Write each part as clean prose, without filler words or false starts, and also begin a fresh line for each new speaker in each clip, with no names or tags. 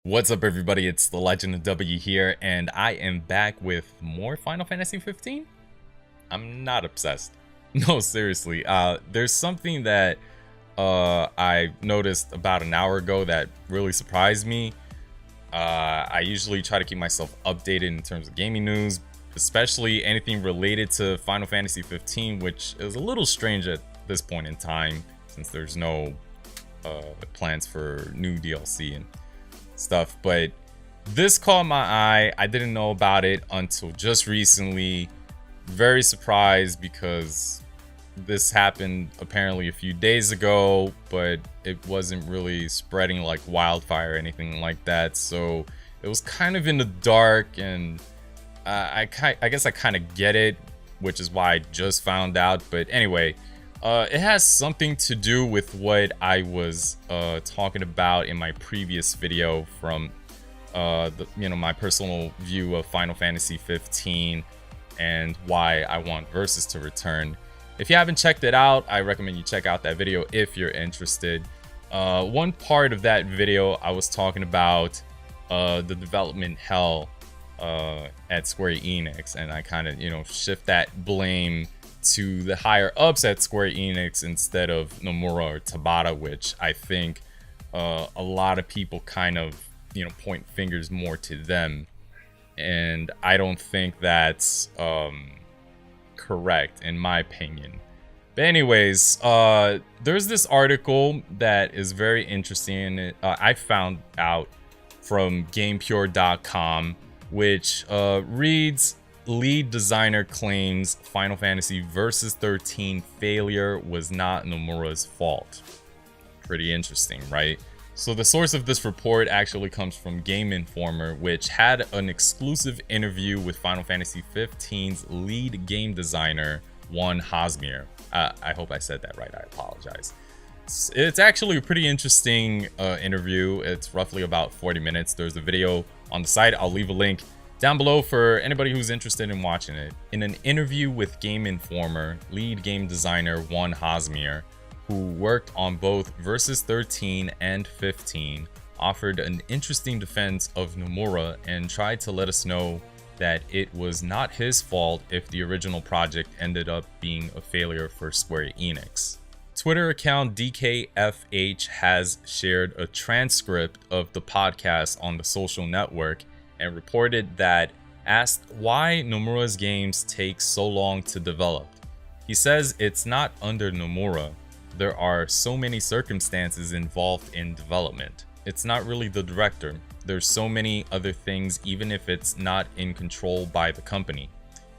What's up, everybody? It's the Legend of W here, and I am back with more Final Fantasy 15. I'm not obsessed. No, seriously. There's something that I noticed about an hour ago that really surprised me. I usually try to keep myself updated in terms of gaming news, especially anything related to Final Fantasy 15, which is a little strange at this point in time since there's no plans for new DLC and stuff. But this caught my eye. I didn't know about it until just recently. Very surprised because this happened apparently a few days ago, but it wasn't really spreading like wildfire or anything like that. So it was kind of in the dark, and I guess I kind of get it, which is why I just found out. But anyway, it has something to do with what I was talking about in my previous video from my personal view of Final Fantasy 15 and why I want Versus to return. If you haven't checked it out, I recommend you check out that video if you're interested. One part of that video, I was talking about the development hell at Square Enix, and I kind of, shift that blame to the higher ups at Square Enix instead of Nomura or Tabata, which I think a lot of people kind of, point fingers more to them. And I don't think that's correct, in my opinion. But anyways, there's this article that is very interesting. I found out from GamePure.com, which reads, lead designer claims Final Fantasy Versus XIII failure was not Nomura's fault. Pretty interesting, right? So the source of this report actually comes from Game Informer, which had an exclusive interview with Final Fantasy XV's lead game designer, Wan Hazmer. I hope I said that right. I apologize. It's actually a pretty interesting interview. It's roughly about 40 minutes. There's a video on the site. I'll leave a link down below for anybody who's interested in watching it. In an interview with Game Informer, lead game designer Wan Hazmer, who worked on both Versus 13 and 15, offered an interesting defense of Nomura and tried to let us know that it was not his fault if the original project ended up being a failure for Square Enix. Twitter account DKFH has shared a transcript of the podcast on the social network and reported that, asked why Nomura's games take so long to develop, he says it's not under Nomura. There are so many circumstances involved in development. It's not really the director. There's so many other things, even if it's not in control by the company.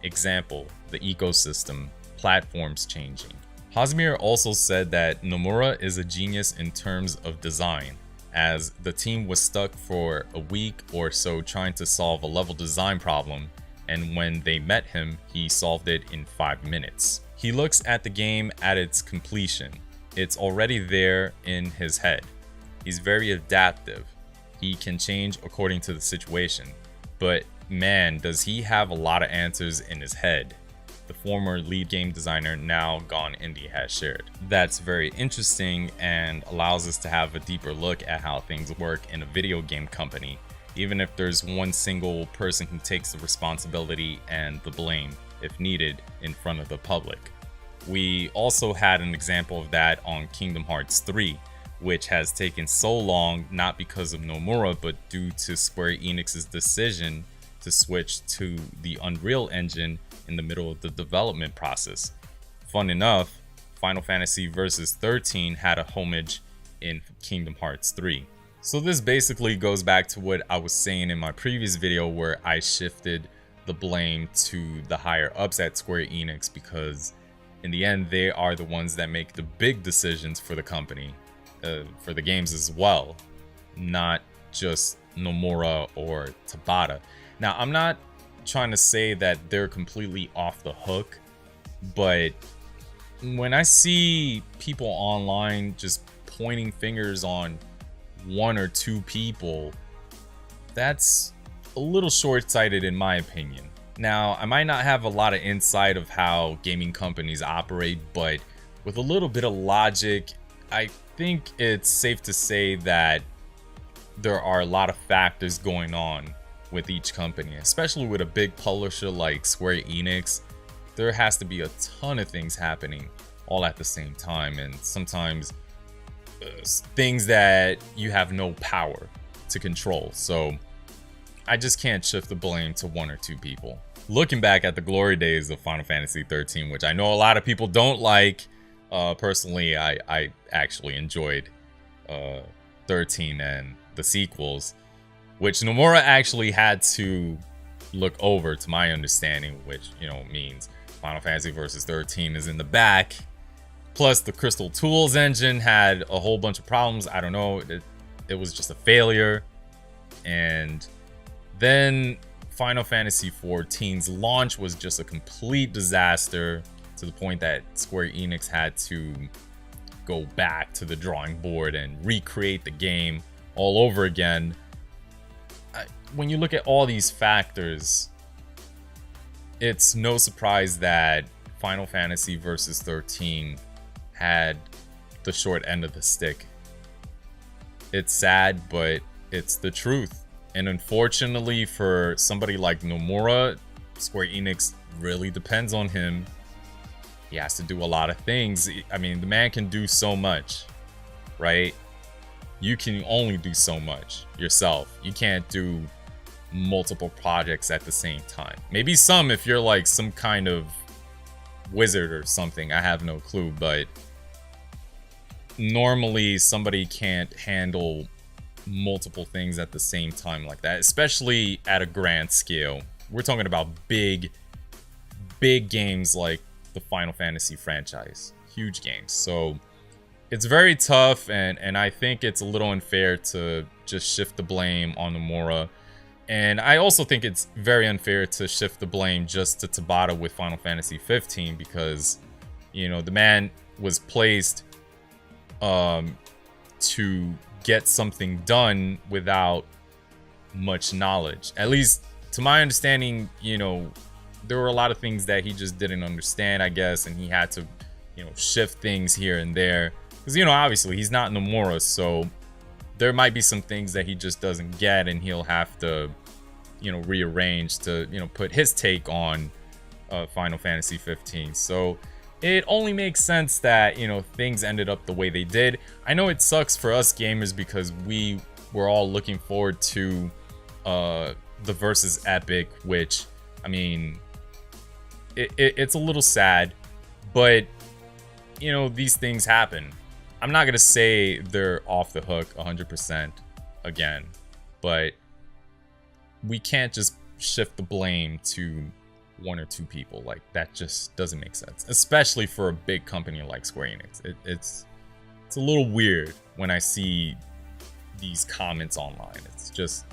Example, the ecosystem, platforms changing. Hazmer also said that Nomura is a genius in terms of design, as the team was stuck for a week or so trying to solve a level design problem, and when they met him, he solved it in 5 minutes. He looks at the game at its completion. It's already there in his head. He's very adaptive. He can change according to the situation. But man, does he have a lot of answers in his head, the former lead game designer, now gone indie, has shared. That's very interesting and allows us to have a deeper look at how things work in a video game company, even if there's one single person who takes the responsibility and the blame, if needed, in front of the public. We also had an example of that on Kingdom Hearts 3, which has taken so long not because of Nomura but due to Square Enix's decision to switch to the Unreal Engine in the middle of the development process. Fun enough, Final Fantasy Versus XIII had a homage in Kingdom Hearts 3. So this basically goes back to what I was saying in my previous video, where I shifted the blame to the higher ups at Square Enix, because in the end, they are the ones that make the big decisions for the company, for the games as well, not just Nomura or Tabata. Now, I'm not trying to say that they're completely off the hook, but when I see people online just pointing fingers on one or two people, that's a little short-sighted in my opinion. Now, I might not have a lot of insight of how gaming companies operate, but with a little bit of logic, I think it's safe to say that there are a lot of factors going on with each company, especially with a big publisher like Square Enix. There has to be a ton of things happening all at the same time, and sometimes things that you have no power to control. So I just can't shift the blame to one or two people. Looking back at the glory days of Final Fantasy XIII, which I know a lot of people don't like, personally, I actually enjoyed 13 and the sequels, which Nomura actually had to look over, to my understanding, which, you know, means Final Fantasy Versus XIII is in the back. Plus, the Crystal Tools engine had a whole bunch of problems. I don't know, it was just a failure. And then Final Fantasy XIV's launch was just a complete disaster, to the point that Square Enix had to go back to the drawing board and recreate the game all over again. When you look at all these factors, it's no surprise that Final Fantasy Versus XIII had the short end of the stick. It's sad, but it's the truth. And unfortunately for somebody like Nomura, Square Enix really depends on him. He has to do a lot of things. I mean, the man can do so much, right? You can only do so much yourself. You can't do multiple projects at the same time. Maybe some if you're like some kind of wizard or something. I have no clue, but normally somebody can't handle multiple things at the same time like that, especially at a grand scale. We're talking about big games like the Final Fantasy franchise, huge games. So it's very tough, and I think it's a little unfair to just shift the blame on Nomura. And I also think it's very unfair to shift the blame just to Tabata with Final Fantasy 15, because, you know, the man was placed to get something done without much knowledge. At least to my understanding, you know, there were a lot of things that he just didn't understand, I guess, and he had to, you know, shift things here and there. Because, you know, obviously he's not Nomura, so there might be some things that he just doesn't get, and he'll have to, you know, rearrange to, you know, put his take on Final Fantasy 15. So it only makes sense that, you know, things ended up the way they did. I know it sucks for us gamers because we were all looking forward to the Versus Epic, which, I mean, it's a little sad, but, you know, these things happen. I'm not going to say they're off the hook 100% again, but we can't just shift the blame to one or two people. Like, that just doesn't make sense, especially for a big company like Square Enix. It's a little weird when I see these comments online. It's just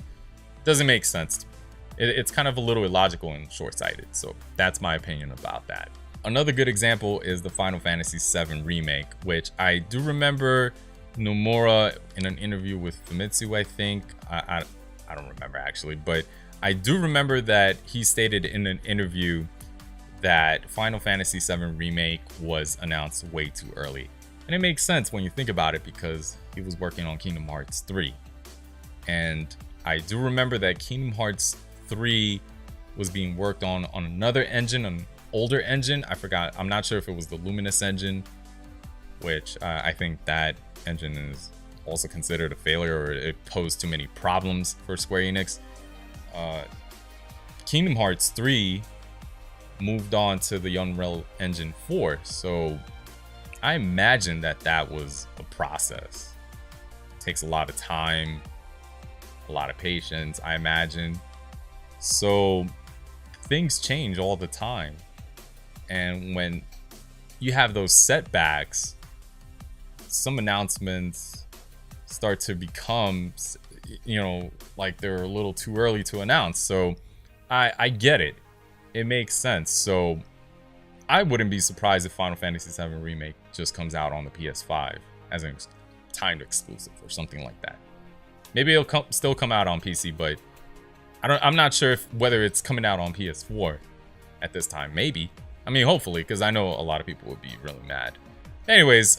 doesn't make sense to me. It's kind of a little illogical and short-sighted. So that's my opinion about that. Another good example is the Final Fantasy VII Remake, which I do remember Nomura in an interview with Famitsu, I think. I don't remember actually, but I do remember that he stated in an interview that Final Fantasy VII Remake was announced way too early. And it makes sense when you think about it, because he was working on Kingdom Hearts 3. And I do remember that Kingdom Hearts 3 was being worked on another engine, an older engine. I forgot. I'm not sure if it was the Luminous engine, which I think that engine is also considered a failure, or it posed too many problems for Square Enix. Kingdom Hearts 3 moved on to the Unreal Engine 4, so I imagine that was a process. It takes a lot of time, a lot of patience, I imagine. So things change all the time, and when you have those setbacks, some announcements start to become, you know, like they're a little too early to announce. So I get it. It makes sense. So I wouldn't be surprised if Final Fantasy VII Remake just comes out on the PS5 as a timed exclusive or something like that. Maybe it'll still come out on PC, but I'm not sure whether it's coming out on PS4 at this time. Maybe. I mean, hopefully, because I know a lot of people would be really mad. Anyways,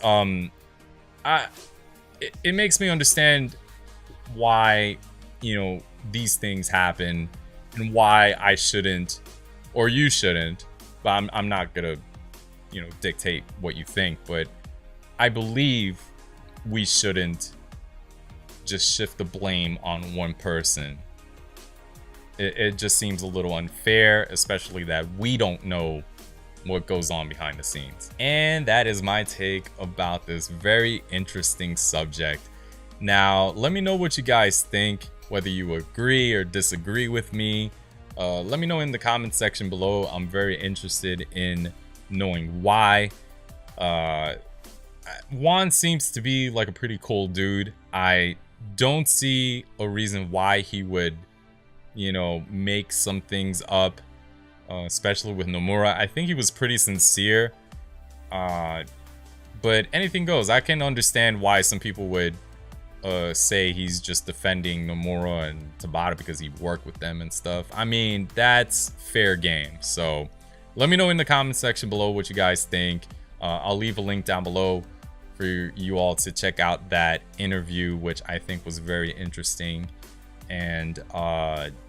it makes me understand why, you know, these things happen and why I shouldn't, or you shouldn't, but I'm not gonna, you know, dictate what you think, but I believe we shouldn't just shift the blame on one person. It just seems a little unfair, especially that we don't know what goes on behind the scenes. And that is my take about this very interesting subject. Now, let me know what you guys think, whether you agree or disagree with me. Let me know in the comment section below. I'm very interested in knowing why. Wan seems to be like a pretty cool dude. I don't see a reason why he would, you know, make some things up, especially with Nomura. I think he was pretty sincere, but anything goes. I can understand why some people would say he's just defending Nomura and Tabata because he worked with them and stuff. I mean, that's fair game. So let me know in the comment section below what you guys think. I'll leave a link down below for you all to check out that interview, which I think was very interesting. And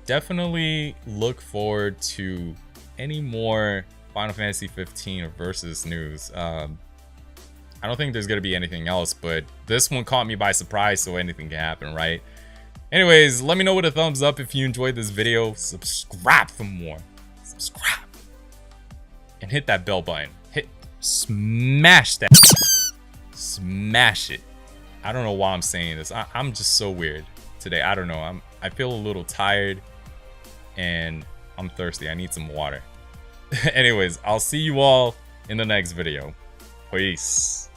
definitely look forward to any more Final Fantasy 15 or Versus news. I don't think there's gonna be anything else, but this one caught me by surprise, so anything can happen, right? Anyways, let me know with a thumbs up if you enjoyed this video. Subscribe for more. Subscribe. And hit that bell button. Smash that. Smash it. I don't know why I'm saying this. I'm just so weird today. I don't know. I feel a little tired and I'm thirsty. I need some water. Anyways, I'll see you all in the next video. Peace.